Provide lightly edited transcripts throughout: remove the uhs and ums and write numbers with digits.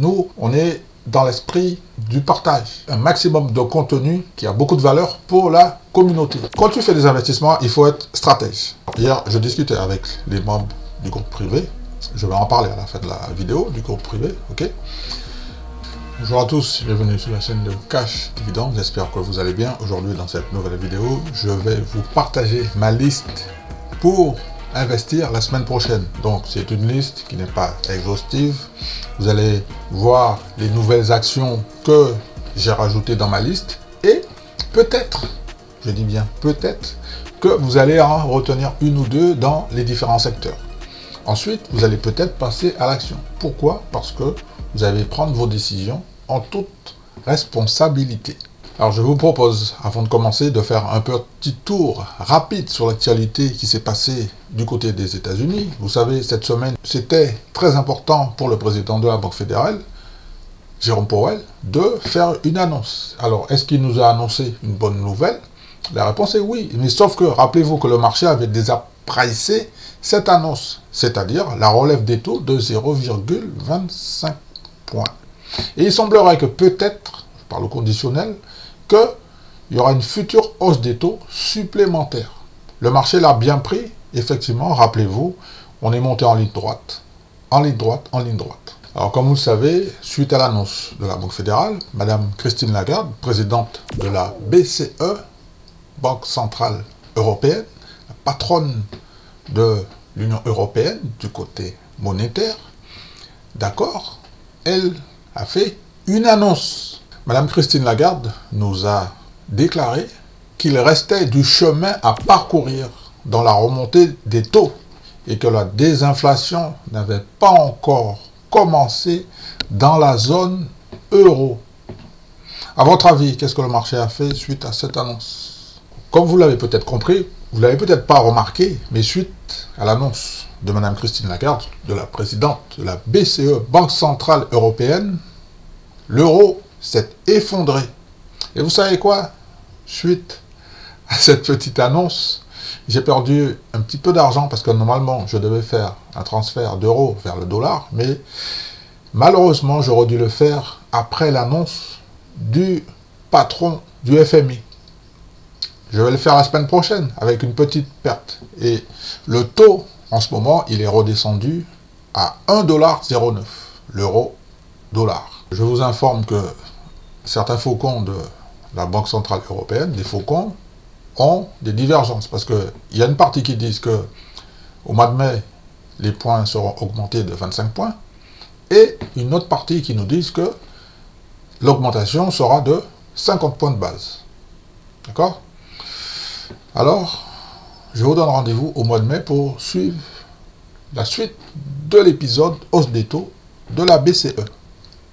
Nous, on est dans l'esprit du partage. Un maximum de contenu qui a beaucoup de valeur pour la communauté. Quand tu fais des investissements, il faut être stratège. Hier, je discutais avec les membres du groupe privé. Je vais en parler à la fin de la vidéo du groupe privé, ok? Bonjour à tous, bienvenue sur la chaîne de Cash Dividende. J'espère que vous allez bien. Aujourd'hui, dans cette nouvelle vidéo, je vais vous partager ma liste pour investir la semaine prochaine. Donc, c'est une liste qui n'est pas exhaustive. Vous allez voir les nouvelles actions que j'ai rajoutées dans ma liste et peut-être, je dis bien peut-être, que vous allez en retenir une ou deux dans les différents secteurs. Ensuite, vous allez peut-être passer à l'action. Pourquoi? Parce que vous allez prendre vos décisions en toute responsabilité. Alors, je vous propose, avant de commencer, de faire un petit tour rapide sur l'actualité qui s'est passée du côté des États-Unis. Vous savez, cette semaine, c'était très important pour le président de la Banque fédérale, Jérôme Powell, de faire une annonce. Alors, est-ce qu'il nous a annoncé une bonne nouvelle? La réponse est oui, mais sauf que, rappelez-vous que le marché avait déjà pricé cette annonce, c'est-à-dire la relève des taux de 0,25 points. Et il semblerait que peut-être, par le conditionnel, qu'il y aura une future hausse des taux supplémentaire. Le marché l'a bien pris, effectivement, rappelez-vous, on est monté en ligne droite, en ligne droite, en ligne droite. Alors, comme vous le savez, suite à l'annonce de la Banque fédérale, Madame Christine Lagarde, présidente de la BCE, Banque centrale européenne, la patronne de l'Union européenne du côté monétaire, d'accord, elle a fait une annonce. Madame Christine Lagarde nous a déclaré qu'il restait du chemin à parcourir dans la remontée des taux et que la désinflation n'avait pas encore commencé dans la zone euro. À votre avis, qu'est-ce que le marché a fait suite à cette annonce? Comme vous l'avez peut-être compris, vous ne l'avez peut-être pas remarqué, mais suite à l'annonce de Madame Christine Lagarde, de la présidente de la BCE, Banque centrale européenne, l'euro s'est effondré. Et vous savez quoi? Suite à cette petite annonce, j'ai perdu un petit peu d'argent parce que normalement, je devais faire un transfert d'euros vers le dollar, mais malheureusement, j'aurais dû le faire après l'annonce du patron du FMI. Je vais le faire la semaine prochaine avec une petite perte. Et le taux, en ce moment, il est redescendu à 1,09 $, l'euro-dollar. Je vous informe que certains faucons de la Banque centrale européenne, des faucons, ont des divergences. Parce qu'il y a une partie qui disent que au mois de mai, les points seront augmentés de 25 points. Et une autre partie qui nous disent que l'augmentation sera de 50 points de base. D'accord? Alors, je vous donne rendez-vous au mois de mai pour suivre la suite de l'épisode hausse des taux de la BCE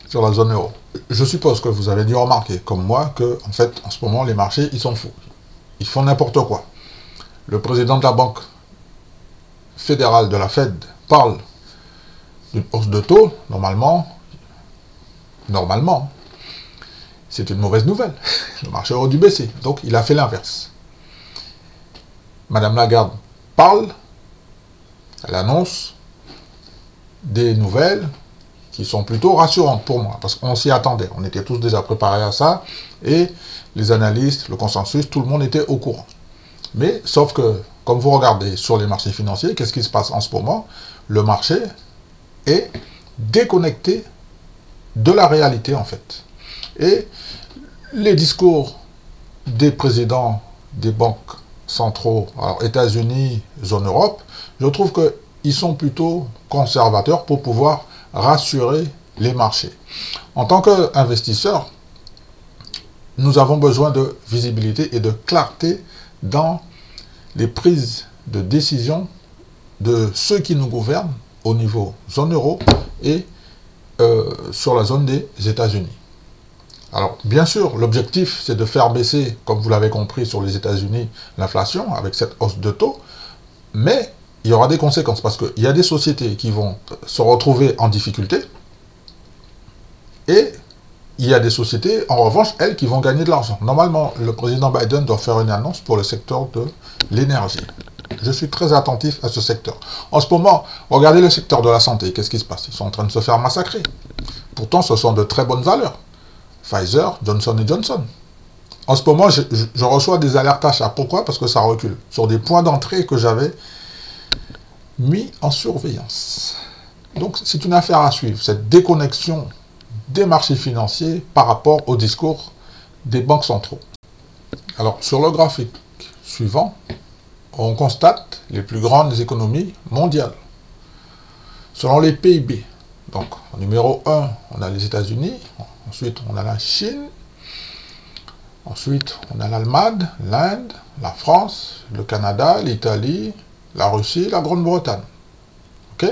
sur la zone euro. Je suppose que vous avez dû remarquer, comme moi, que en fait, en ce moment, les marchés, ils sont fous. Ils font n'importe quoi. Le président de la Banque fédérale de la Fed parle d'une hausse de taux, normalement, c'est une mauvaise nouvelle. Le marché aurait dû baisser. Donc, il a fait l'inverse. Madame Lagarde parle, elle annonce des nouvelles qui sont plutôt rassurantes pour moi, parce qu'on s'y attendait. On était tous déjà préparés à ça, et les analystes, le consensus, tout le monde était au courant. Mais, sauf que, comme vous regardez sur les marchés financiers, qu'est-ce qui se passe en ce moment? Le marché est déconnecté de la réalité, en fait. Et les discours des présidents des banques centraux, alors États-Unis, zone Europe, je trouve qu'ils sont plutôt conservateurs pour pouvoir rassurer les marchés. En tant qu'investisseurs, nous avons besoin de visibilité et de clarté dans les prises de décision de ceux qui nous gouvernent au niveau zone euro et sur la zone des États-Unis. Alors, bien sûr, l'objectif, c'est de faire baisser, comme vous l'avez compris, sur les États-Unis, l'inflation, avec cette hausse de taux, mais il y aura des conséquences, parce qu'il y a des sociétés qui vont se retrouver en difficulté, et il y a des sociétés, en revanche, elles, qui vont gagner de l'argent. Normalement, le président Biden doit faire une annonce pour le secteur de l'énergie. Je suis très attentif à ce secteur. En ce moment, regardez le secteur de la santé, qu'est-ce qui se passe? Ils sont en train de se faire massacrer. Pourtant, ce sont de très bonnes valeurs. Pfizer, Johnson & Johnson. En ce moment, je reçois des alertes achats. Pourquoi? Parce que ça recule. Sur des points d'entrée que j'avais mis en surveillance. Donc, c'est une affaire à suivre. Cette déconnexion des marchés financiers par rapport au discours des banques centraux. Alors, sur le graphique suivant, on constate les plus grandes économies mondiales. Selon les PIB, donc en numéro 1, on a les États-Unis, ensuite on a la Chine, ensuite on a l'Allemagne, l'Inde, la France, le Canada, l'Italie, la Russie, la Grande-Bretagne. Ok?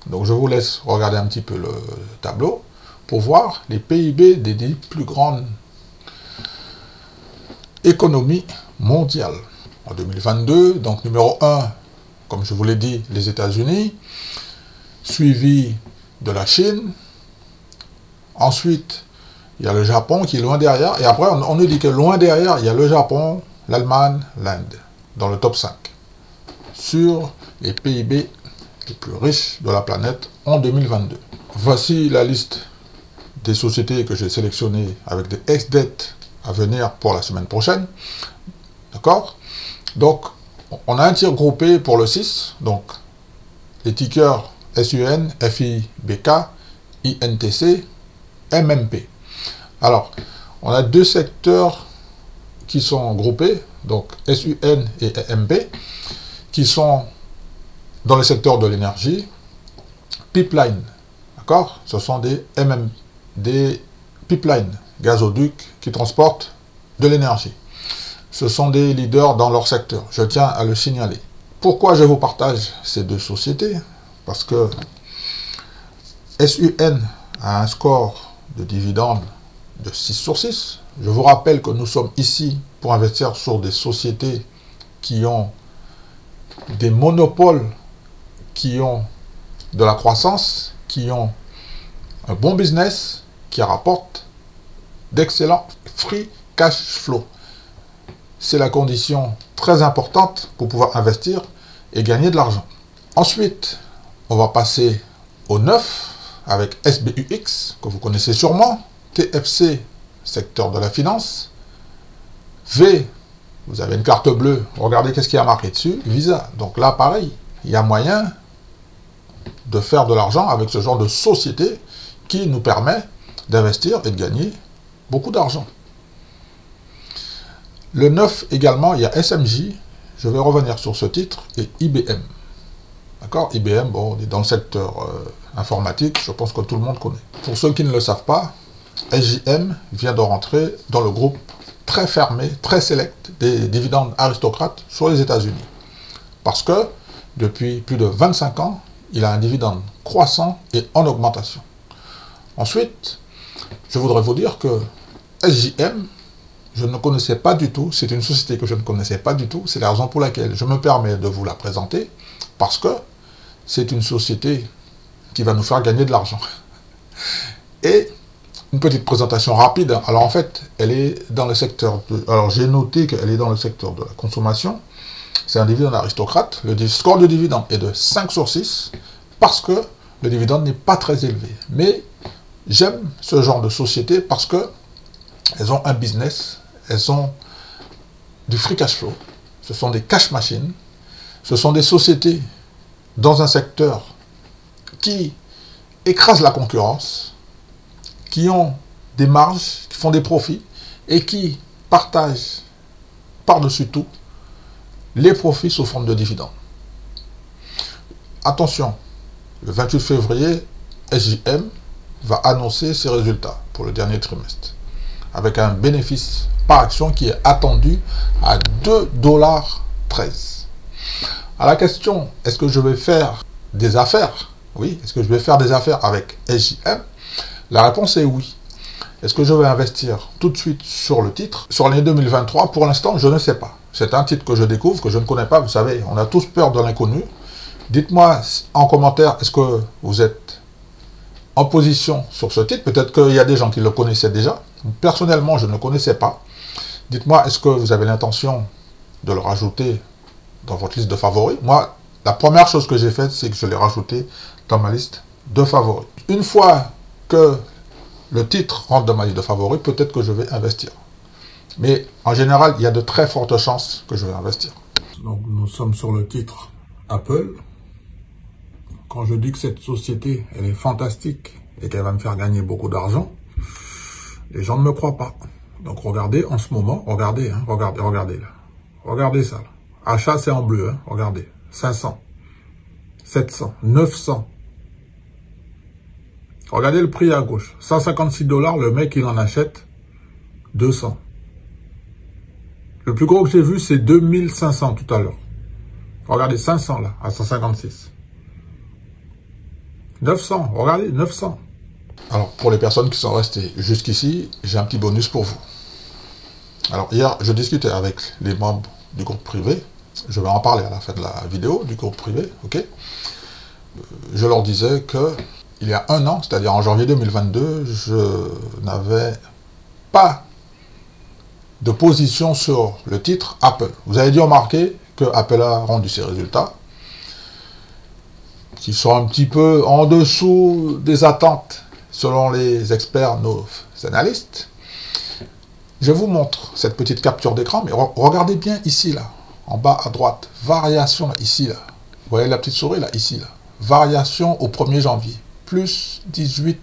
Donc je vous laisse regarder un petit peu le tableau pour voir les PIB des 10 plus grandes économies mondiales. En 2022, donc numéro 1, comme je vous l'ai dit, les États-Unis, suivi de la Chine. Ensuite, il y a le Japon qui est loin derrière. Et après, on nous dit que loin derrière, il y a le Japon, l'Allemagne, l'Inde, dans le top 5. Sur les PIB les plus riches de la planète en 2022. Voici la liste des sociétés que j'ai sélectionnées avec des ex-dettes à venir pour la semaine prochaine. D'accord? Donc, on a un tir groupé pour le 6. Donc, les tickers SUN, FIBK, INTC, MMP. Alors, on a deux secteurs qui sont groupés, donc SUN et MP, qui sont dans le secteur de l'énergie, pipeline, d'accord? Ce sont des pipelines, gazoducs qui transportent de l'énergie. Ce sont des leaders dans leur secteur, je tiens à le signaler. Pourquoi je vous partage ces deux sociétés? Parce que SUN a un score de dividende de 6 sur 6. Je vous rappelle que nous sommes ici pour investir sur des sociétés qui ont des monopoles, qui ont de la croissance, qui ont un bon business, qui rapportent d'excellents free cash flow. C'est la condition très importante pour pouvoir investir et gagner de l'argent. Ensuite, on va passer au 9 avec SBUX, que vous connaissez sûrement, TFC, secteur de la finance, V, vous avez une carte bleue, regardez qu'est-ce qu'il y a marqué dessus, Visa. Donc là, pareil, il y a moyen de faire de l'argent avec ce genre de société qui nous permet d'investir et de gagner beaucoup d'argent. Le 9 également, il y a SMJ, je vais revenir sur ce titre, et IBM. D'accord? IBM, bon, on est dans le secteur informatique, je pense que tout le monde connaît. Pour ceux qui ne le savent pas, SJM vient de rentrer dans le groupe très fermé, très select des dividendes aristocrates sur les États-Unis. Parce que depuis plus de 25 ans, il a un dividende croissant et en augmentation. Ensuite, je voudrais vous dire que SJM, je ne connaissais pas du tout, c'est une société que je ne connaissais pas du tout, c'est la raison pour laquelle je me permets de vous la présenter, parce que c'est une société qui va nous faire gagner de l'argent. Et une petite présentation rapide, alors en fait, elle est dans le secteur de... Alors j'ai noté qu'elle est dans le secteur de la consommation, c'est un dividende aristocrate, le score de dividende est de 5 sur 6, parce que le dividende n'est pas très élevé. Mais j'aime ce genre de société parce que elles ont un business, elles ont du free cash flow, ce sont des cash machines, ce sont des sociétés dans un secteur qui écrasent la concurrence, qui ont des marges, qui font des profits et qui partagent par-dessus tout les profits sous forme de dividendes. Attention, le 28 février, SJM va annoncer ses résultats pour le dernier trimestre, avec un bénéfice par action qui est attendu à 2,13 $. À la question, est-ce que je vais faire des affaires? Oui, est-ce que je vais faire des affaires avec SJM? La réponse est oui. Est-ce que je vais investir tout de suite sur le titre? Sur l'année 2023, pour l'instant, je ne sais pas. C'est un titre que je découvre, que je ne connais pas. Vous savez, on a tous peur de l'inconnu. Dites-moi en commentaire, est-ce que vous êtes en position sur ce titre? Peut-être qu'il y a des gens qui le connaissaient déjà. Personnellement, je ne le connaissais pas. Dites-moi, est-ce que vous avez l'intention de le rajouter dans votre liste de favoris? Moi, la première chose que j'ai faite, c'est que je l'ai rajouté dans ma liste de favoris. Une fois que le titre rentre dans ma liste de favoris, peut-être que je vais investir. Mais en général, il y a de très fortes chances que je vais investir. Donc nous sommes sur le titre Apple. Quand je dis que cette société, elle est fantastique et qu'elle va me faire gagner beaucoup d'argent, les gens ne me croient pas. Donc regardez en ce moment, regardez, hein, regardez là. Regardez ça. Là. Achat, c'est en bleu, hein, regardez. 500, 700, 900. Regardez le prix à gauche. 156 $, le mec, il en achète 200. Le plus gros que j'ai vu, c'est 2500 tout à l'heure. Regardez, 500 là, à 156. 900, regardez, 900. Alors, pour les personnes qui sont restées jusqu'ici, j'ai un petit bonus pour vous. Alors, hier, je discutais avec les membres du groupe privé. Je vais en parler à la fin de la vidéo du groupe privé, ok? Je leur disais que il y a un an, c'est-à-dire en janvier 2022, je n'avais pas de position sur le titre Apple. Vous avez dû remarquer que Apple a rendu ses résultats, qui sont un petit peu en dessous des attentes, selon les experts, nos analystes. Je vous montre cette petite capture d'écran, mais regardez bien ici, là, en bas à droite, variation là, ici, là. Vous voyez la petite souris, là, ici, là. Variation au 1er janvier, plus 18%.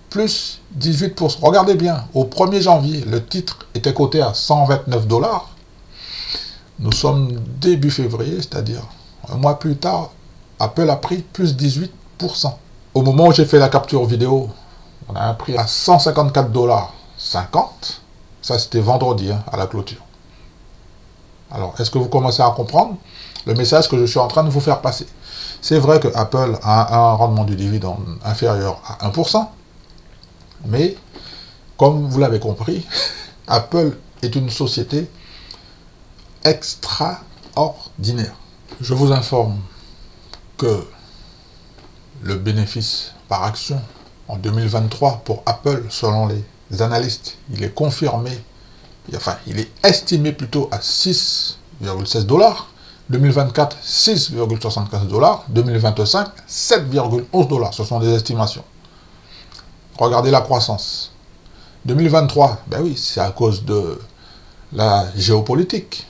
Plus 18%. Regardez bien, au 1er janvier, le titre était coté à 129 $. Nous sommes début février, c'est-à-dire un mois plus tard, Apple a pris plus 18%. Au moment où j'ai fait la capture vidéo, on a un prix à 154,50 $. Ça, c'était vendredi, hein, à la clôture. Alors, est-ce que vous commencez à comprendre le message que je suis en train de vous faire passer? C'est vrai que Apple a un rendement du dividende inférieur à 1%. Mais, comme vous l'avez compris, Apple est une société extraordinaire. Je vous informe que le bénéfice par action en 2023 pour Apple, selon les analystes, il est confirmé, enfin, il est estimé plutôt à 6,16 $. 2024, 6,75 $. 2025, 7,11 $. Ce sont des estimations. Regardez la croissance. 2023, ben oui, c'est à cause de la géopolitique.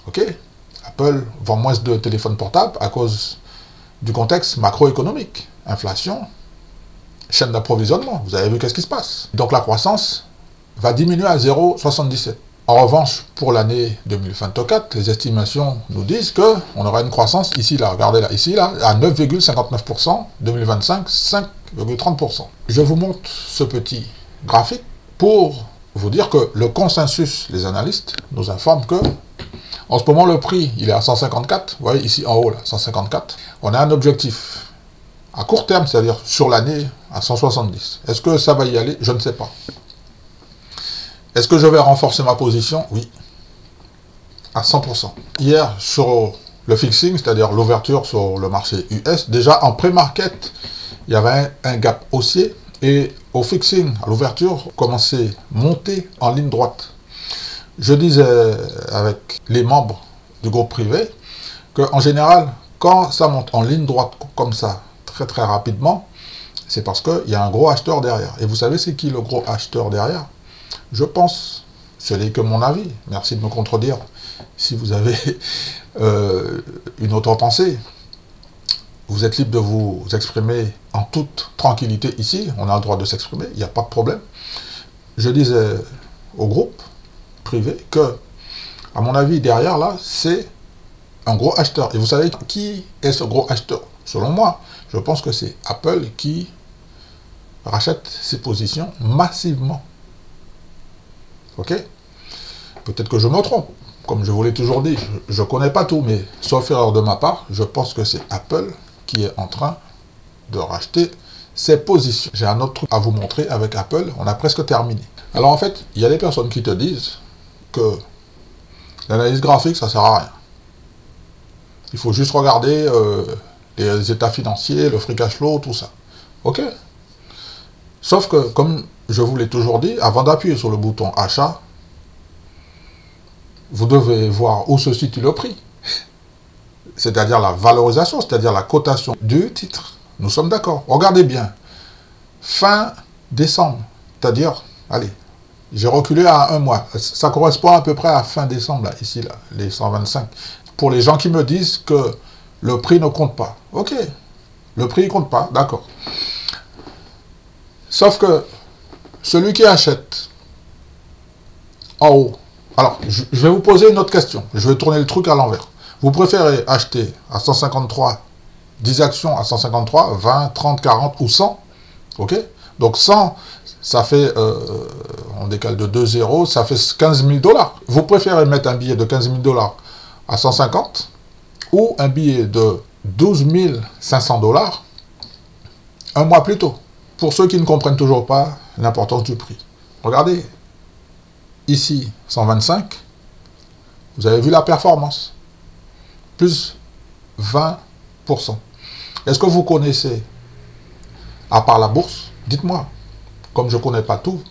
Ok? Apple vend moins de téléphones portables à cause du contexte macroéconomique. Inflation, chaîne d'approvisionnement. Vous avez vu qu'est-ce qui se passe. Donc la croissance va diminuer à 0,77. En revanche, pour l'année 2024, les estimations nous disent qu'on aura une croissance ici, là, regardez là, ici, là, à 9,59%, 2025, 5,30%. Je vous montre ce petit graphique pour vous dire que le consensus, les analystes, nous informe que, en ce moment, le prix, il est à 154, vous voyez, ici en haut, là, 154. On a un objectif à court terme, c'est-à-dire sur l'année, à 170. Est-ce que ça va y aller? Je ne sais pas. Est-ce que je vais renforcer ma position? Oui, à 100%. Hier, sur le fixing, c'est-à-dire l'ouverture sur le marché US, déjà en pré-market, il y avait un gap haussier, et au fixing, à l'ouverture, commençait à monter en ligne droite. Je disais avec les membres du groupe privé qu'en général, quand ça monte en ligne droite comme ça, très très rapidement, c'est parce qu'il y a un gros acheteur derrière. Et vous savez c'est qui le gros acheteur derrière? Je pense, ce n'est que mon avis, merci de me contredire si vous avez une autre pensée. Vous êtes libre de vous exprimer en toute tranquillité ici, on a le droit de s'exprimer, il n'y a pas de problème. Je disais au groupe privé que, à mon avis, derrière là, c'est un gros acheteur. Et vous savez qui est ce gros acheteur? Selon moi, je pense que c'est Apple qui rachète ses positions massivement. Ok? Peut-être que je me trompe. Comme je vous l'ai toujours dit, je ne connais pas tout, mais sauf erreur de ma part, je pense que c'est Apple qui est en train de racheter ses positions. J'ai un autre truc à vous montrer avec Apple, on a presque terminé. Alors en fait, il y a des personnes qui te disent que l'analyse graphique, ça ne sert à rien. Il faut juste regarder les états financiers, le free cash flow, tout ça. Ok? Sauf que, comme je vous l'ai toujours dit, avant d'appuyer sur le bouton achat, vous devez voir où se situe le prix. c'est-à-dire la valorisation, c'est-à-dire la cotation du titre. Nous sommes d'accord. Regardez bien. Fin décembre, c'est-à-dire, allez, j'ai reculé à un mois. Ça correspond à peu près à fin décembre, là, ici, là, les 125. Pour les gens qui me disent que le prix ne compte pas. Ok, le prix ne compte pas, d'accord. Sauf que celui qui achète en haut, alors je vais vous poser une autre question. Je vais tourner le truc à l'envers. Vous préférez acheter à 153, 10 actions à 153, 20, 30, 40 ou 100? Ok? Donc 100, ça fait, on décale de 2 zéros, ça fait 15 000 $. Vous préférez mettre un billet de 15 000 $ à 150 ou un billet de 12 500 $ un mois plus tôt? Pour ceux qui ne comprennent toujours pas l'importance du prix. Regardez, ici 125, vous avez vu la performance, plus 20%. Est-ce que vous connaissez, à part la bourse, dites-moi, comme je ne connais pas tout,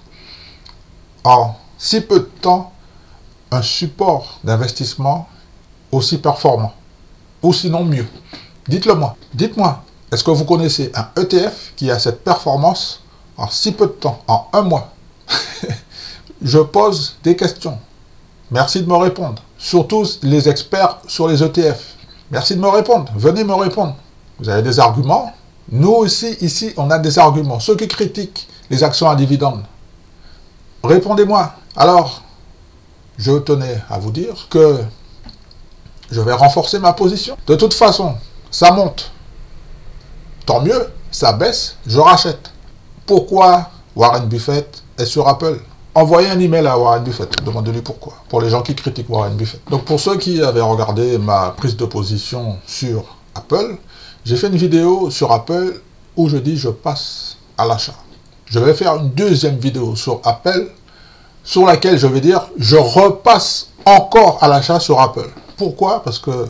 en si peu de temps, un support d'investissement aussi performant, ou sinon mieux? Dites-le moi, dites-moi, est-ce que vous connaissez un ETF qui a cette performance en si peu de temps, en un mois? Je pose des questions. Merci de me répondre. Surtout les experts sur les ETF. Merci de me répondre. Venez me répondre. Vous avez des arguments? Nous aussi, ici, on a des arguments. Ceux qui critiquent les actions à dividendes, répondez-moi. Alors, je tenais à vous dire que je vais renforcer ma position. De toute façon, ça monte. Tant mieux, ça baisse, je rachète. Pourquoi Warren Buffett est sur Apple? Envoyez un email à Warren Buffett, demandez-lui pourquoi. Pour les gens qui critiquent Warren Buffett. Donc pour ceux qui avaient regardé ma prise de position sur Apple, j'ai fait une vidéo sur Apple où je dis je passe à l'achat. Je vais faire une deuxième vidéo sur Apple sur laquelle je vais dire je repasse encore à l'achat sur Apple. Pourquoi? Parce que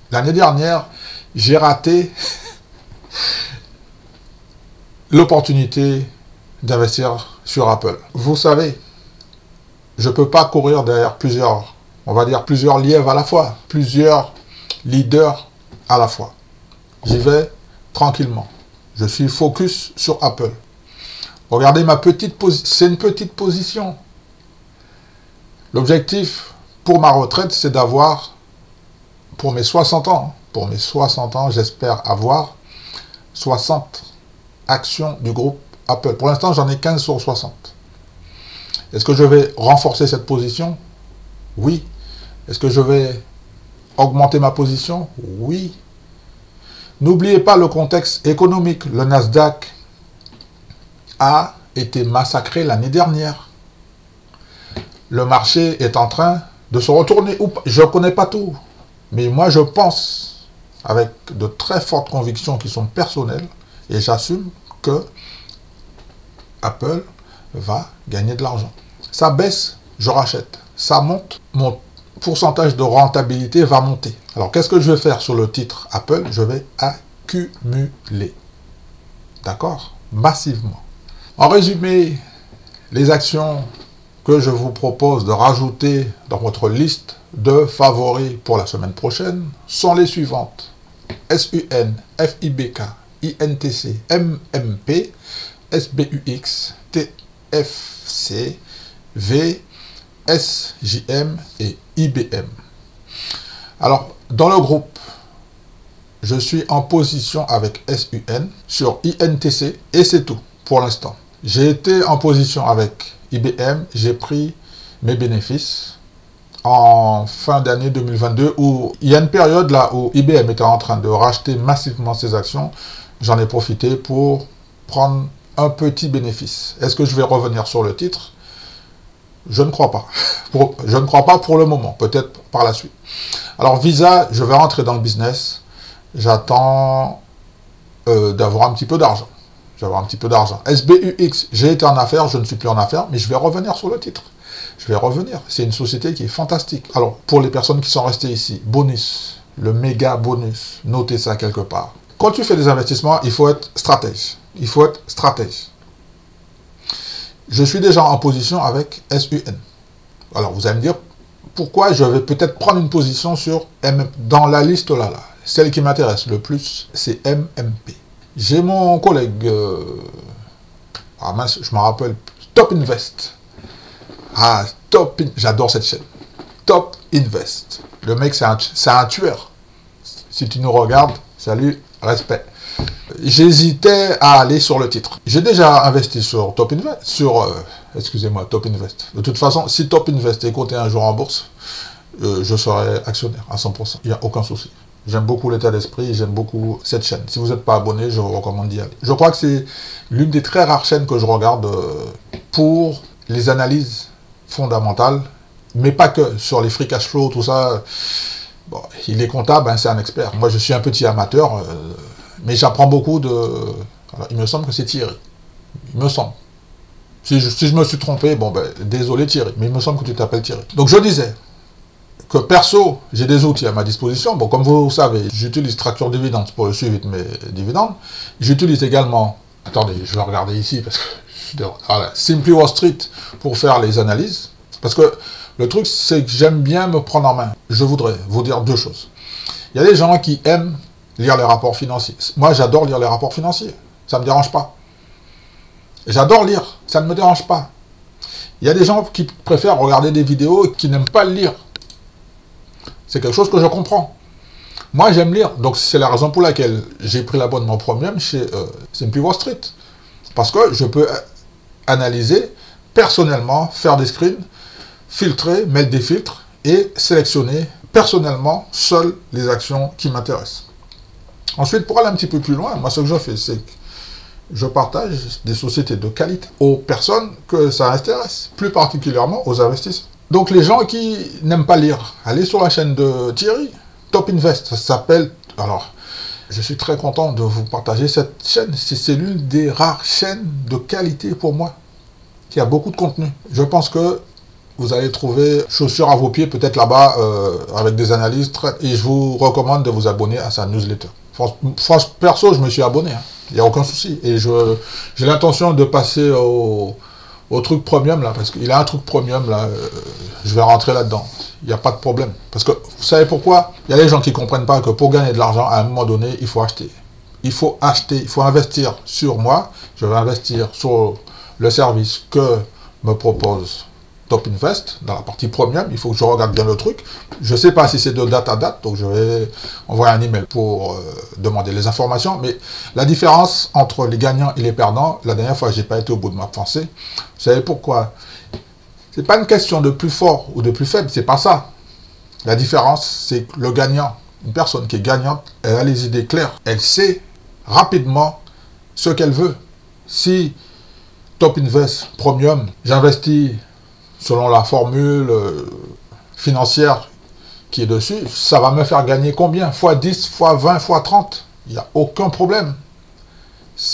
l'année dernière, j'ai raté l'opportunité d'investir sur Apple. Vous savez, je ne peux pas courir derrière plusieurs, on va dire plusieurs lièvres à la fois, plusieurs leaders à la fois. J'y vais tranquillement. Je suis focus sur Apple. Regardez ma petite position, c'est une petite position. L'objectif pour ma retraite, c'est d'avoir, pour mes 60 ans, j'espère avoir 60 actions du groupe Apple. Pour l'instant, j'en ai 15 sur 60. Est-ce que je vais renforcer cette position? Oui. Est-ce que je vais augmenter ma position? Oui. N'oubliez pas le contexte économique. Le Nasdaq a été massacré l'année dernière. Le marché est en train de se retourner. Je ne connais pas tout. Mais moi, je pense, avec de très fortes convictions qui sont personnelles, et j'assume que Apple va gagner de l'argent. Ça baisse, je rachète. Ça monte, mon pourcentage de rentabilité va monter. Alors, qu'est-ce que je vais faire sur le titre Apple? Je vais accumuler. D'accord? Massivement. En résumé, les actions que je vous propose de rajouter dans votre liste de favoris pour la semaine prochaine sont les suivantes. SUN, FIBK, INTC, MMP, SBUX, TFC, V, SJM et IBM. Alors, dans le groupe, je suis en position avec SUN sur INTC et c'est tout pour l'instant. J'ai été en position avec IBM, j'ai pris mes bénéfices en fin d'année 2022 où il y a une période là où IBM était en train de racheter massivement ses actions. J'en ai profité pour prendre un petit bénéfice. Est-ce que je vais revenir sur le titre? Je ne crois pas. Je ne crois pas pour le moment, peut-être par la suite. Alors Visa, je vais rentrer dans le business. J'attends d'avoir un petit peu d'argent. SBUX, j'ai été en affaires, je ne suis plus en affaires, mais je vais revenir sur le titre. Je vais revenir. C'est une société qui est fantastique. Alors, pour les personnes qui sont restées ici, bonus, le méga bonus, notez ça quelque part. Quand tu fais des investissements, il faut être stratège. Il faut être stratège. Je suis déjà en position avec SUN. Alors, vous allez me dire, pourquoi je vais peut-être prendre une position sur MM dans la liste là. celle qui m'intéresse le plus, c'est MMP. J'ai mon collègue, ah mince, je me rappelle, Top Invest. Ah, j'adore cette chaîne. Top Invest. Le mec, c'est un tueur. Si tu nous regardes, salut, respect. J'hésitais à aller sur le titre. J'ai déjà investi sur Top Invest, excusez-moi, Top Invest. De toute façon, si Top Invest est coté un jour en bourse, je serai actionnaire à 100%. Il n'y a aucun souci. J'aime beaucoup l'état d'esprit, j'aime beaucoup cette chaîne. Si vous n'êtes pas abonné, je vous recommande d'y aller. Je crois que c'est l'une des très rares chaînes que je regarde pour les analyses fondamentales, mais pas que, sur les free cash flow, tout ça. Bon, il est comptable, hein, c'est un expert. Moi, je suis un petit amateur, mais j'apprends beaucoup de... Alors, il me semble que c'est Thierry. Il me semble. Si je me suis trompé, bon, ben, désolé Thierry, mais il me semble que tu t'appelles Thierry. Donc, je disais que perso, j'ai des outils à ma disposition. Bon, comme vous savez, j'utilise Tracker Dividends pour le suivi de mes dividendes. J'utilise également... Attendez, je vais regarder ici, parce que... Voilà, Simply Wall Street pour faire les analyses. Parce que le truc, c'est que j'aime bien me prendre en main. Je voudrais vous dire deux choses. Il y a des gens qui aiment lire les rapports financiers. Moi, j'adore lire les rapports financiers. Ça ne me dérange pas. J'adore lire. Ça ne me dérange pas. Il y a des gens qui préfèrent regarder des vidéos et qui n'aiment pas le lire. C'est quelque chose que je comprends. Moi, j'aime lire. Donc, c'est la raison pour laquelle j'ai pris l'abonnement premium chez Simply Wall Street. Parce que je peux analyser personnellement, faire des screens, filtrer, mettre des filtres et sélectionner personnellement seules les actions qui m'intéressent. Ensuite, pour aller un petit peu plus loin, moi ce que je fais, c'est que je partage des sociétés de qualité aux personnes que ça intéresse, plus particulièrement aux investisseurs. Donc les gens qui n'aiment pas lire, allez sur la chaîne de Thierry, Top Invest, ça s'appelle... Alors, je suis très content de vous partager cette chaîne, c'est l'une des rares chaînes de qualité pour moi, qui a beaucoup de contenu. Je pense que vous allez trouver chaussures à vos pieds, peut-être là-bas, avec des analyses. Et je vous recommande de vous abonner à sa newsletter. Franchement, perso, je me suis abonné. Il n'y a aucun souci. Et j'ai l'intention de passer au truc premium, là, parce qu'il a un truc premium, là. Je vais rentrer là-dedans. Il n'y a pas de problème. Parce que, vous savez pourquoi? Il y a des gens qui ne comprennent pas que pour gagner de l'argent, à un moment donné, il faut acheter. Il faut acheter, il faut investir sur moi. Je vais investir sur le service que me propose Top Invest, dans la partie premium. Il faut que je regarde bien le truc. Je ne sais pas si c'est de date à date, donc je vais envoyer un email pour demander les informations. Mais la différence entre les gagnants et les perdants, la dernière fois, je n'ai pas été au bout de ma pensée. Vous savez pourquoi? C'est pas une question de plus fort ou de plus faible, c'est pas ça. La différence, c'est que le gagnant, une personne qui est gagnante, elle a les idées claires. Elle sait rapidement ce qu'elle veut. Si Top Invest Premium, j'investis selon la formule financière qui est dessus, ça va me faire gagner combien? Fois 10, fois 20, fois 30? Il n'y a aucun problème.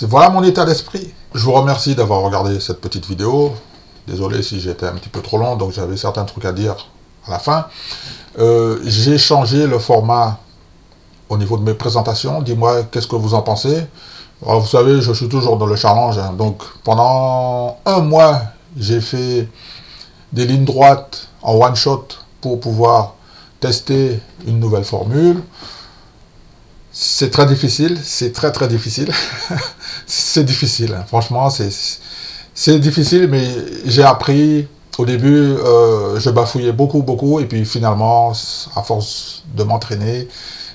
Voilà mon état d'esprit. Je vous remercie d'avoir regardé cette petite vidéo. Désolé si j'étais un petit peu trop long, donc j'avais certains trucs à dire à la fin. J'ai changé le format au niveau de mes présentations. Dis-moi, qu'est-ce que vous en pensez? Alors, vous savez, je suis toujours dans le challenge. Hein. Donc, pendant un mois, j'ai fait des lignes droites en one-shot pour pouvoir tester une nouvelle formule. C'est très difficile. C'est très difficile. C'est difficile. Hein. Franchement, c'est difficile, mais j'ai appris. Au début, je bafouillais beaucoup. Et puis, finalement, à force de m'entraîner,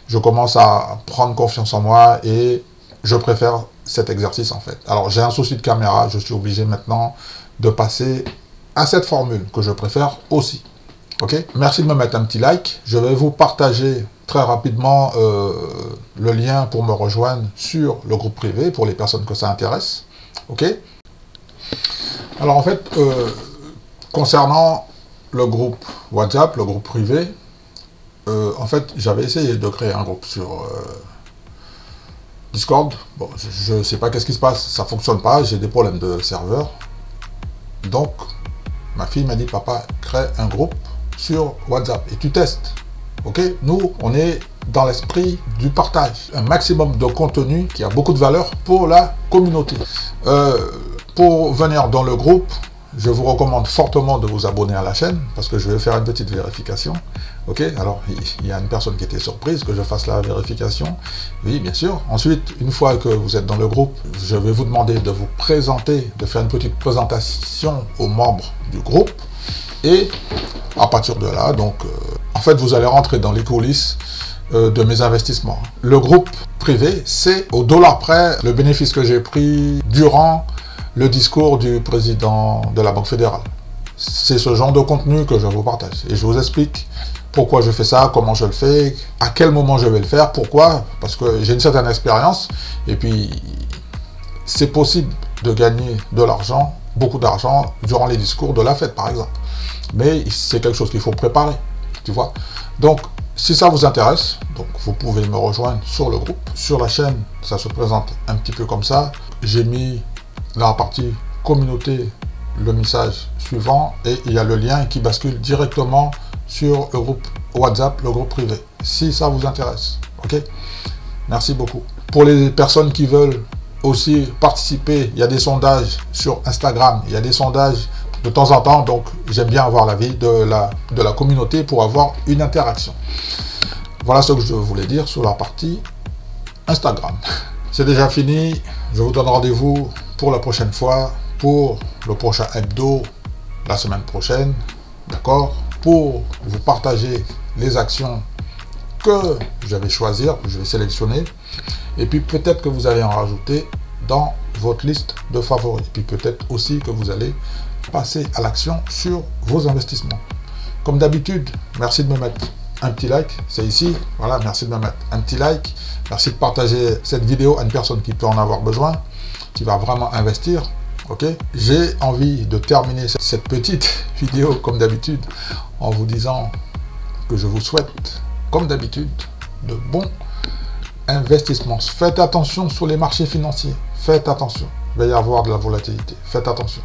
je commence à prendre confiance en moi et je préfère cet exercice en fait. Alors j'ai un souci de caméra, je suis obligé maintenant de passer à cette formule que je préfère aussi. Ok? Merci de me mettre un petit like. Je vais vous partager très rapidement le lien pour me rejoindre sur le groupe privé pour les personnes que ça intéresse. Ok? Alors en fait, concernant le groupe WhatsApp, le groupe privé, en fait, j'avais essayé de créer un groupe sur Discord. Bon, je ne sais pas qu'est-ce qui se passe, ça ne fonctionne pas, j'ai des problèmes de serveur. Donc, ma fille m'a dit, papa, crée un groupe sur WhatsApp et tu testes. Ok? Nous, on est dans l'esprit du partage. Un maximum de contenu qui a beaucoup de valeur pour la communauté. Pour venir dans le groupe, je vous recommande fortement de vous abonner à la chaîne parce que je vais faire une petite vérification. Ok, alors il y a une personne qui était surprise que je fasse la vérification. Oui, bien sûr. Ensuite, une fois que vous êtes dans le groupe, je vais vous demander de vous présenter, de faire une petite présentation aux membres du groupe. Et à partir de là, donc, en fait, vous allez rentrer dans les coulisses de mes investissements. Le groupe privé, c'est au dollar près le bénéfice que j'ai pris durant le discours du président de la Banque fédérale. C'est ce genre de contenu que je vous partage. Et je vous explique pourquoi je fais ça, comment je le fais, à quel moment je vais le faire, pourquoi. Parce que j'ai une certaine expérience. Et puis, c'est possible de gagner de l'argent, beaucoup d'argent, durant les discours de la fête, par exemple. Mais c'est quelque chose qu'il faut préparer, tu vois. Donc, si ça vous intéresse, donc vous pouvez me rejoindre sur le groupe. Sur la chaîne, ça se présente un petit peu comme ça. J'ai mis dans la partie communauté le message suivant et il y a le lien qui bascule directement sur le groupe WhatsApp, le groupe privé. Si ça vous intéresse, ok? Merci beaucoup. Pour les personnes qui veulent aussi participer, il y a des sondages sur Instagram, il y a des sondages de temps en temps, donc j'aime bien avoir l'avis de la communauté pour avoir une interaction. Voilà ce que je voulais dire sur la partie Instagram. C'est déjà fini, je vous donne rendez-vous pour la prochaine fois, pour le prochain hebdo, la semaine prochaine, d'accord? Pour vous partager les actions que je vais choisir, que je vais sélectionner, et puis peut-être que vous allez en rajouter dans votre liste de favoris, et puis peut-être aussi que vous allez passer à l'action sur vos investissements. Comme d'habitude, merci de me mettre un petit like, c'est ici, voilà, merci de me mettre un petit like, merci de partager cette vidéo à une personne qui peut en avoir besoin, qui va vraiment investir, ok? J'ai envie de terminer cette petite vidéo, comme d'habitude, en vous disant que je vous souhaite, comme d'habitude, de bons investissements. Faites attention sur les marchés financiers, faites attention, il va y avoir de la volatilité, faites attention.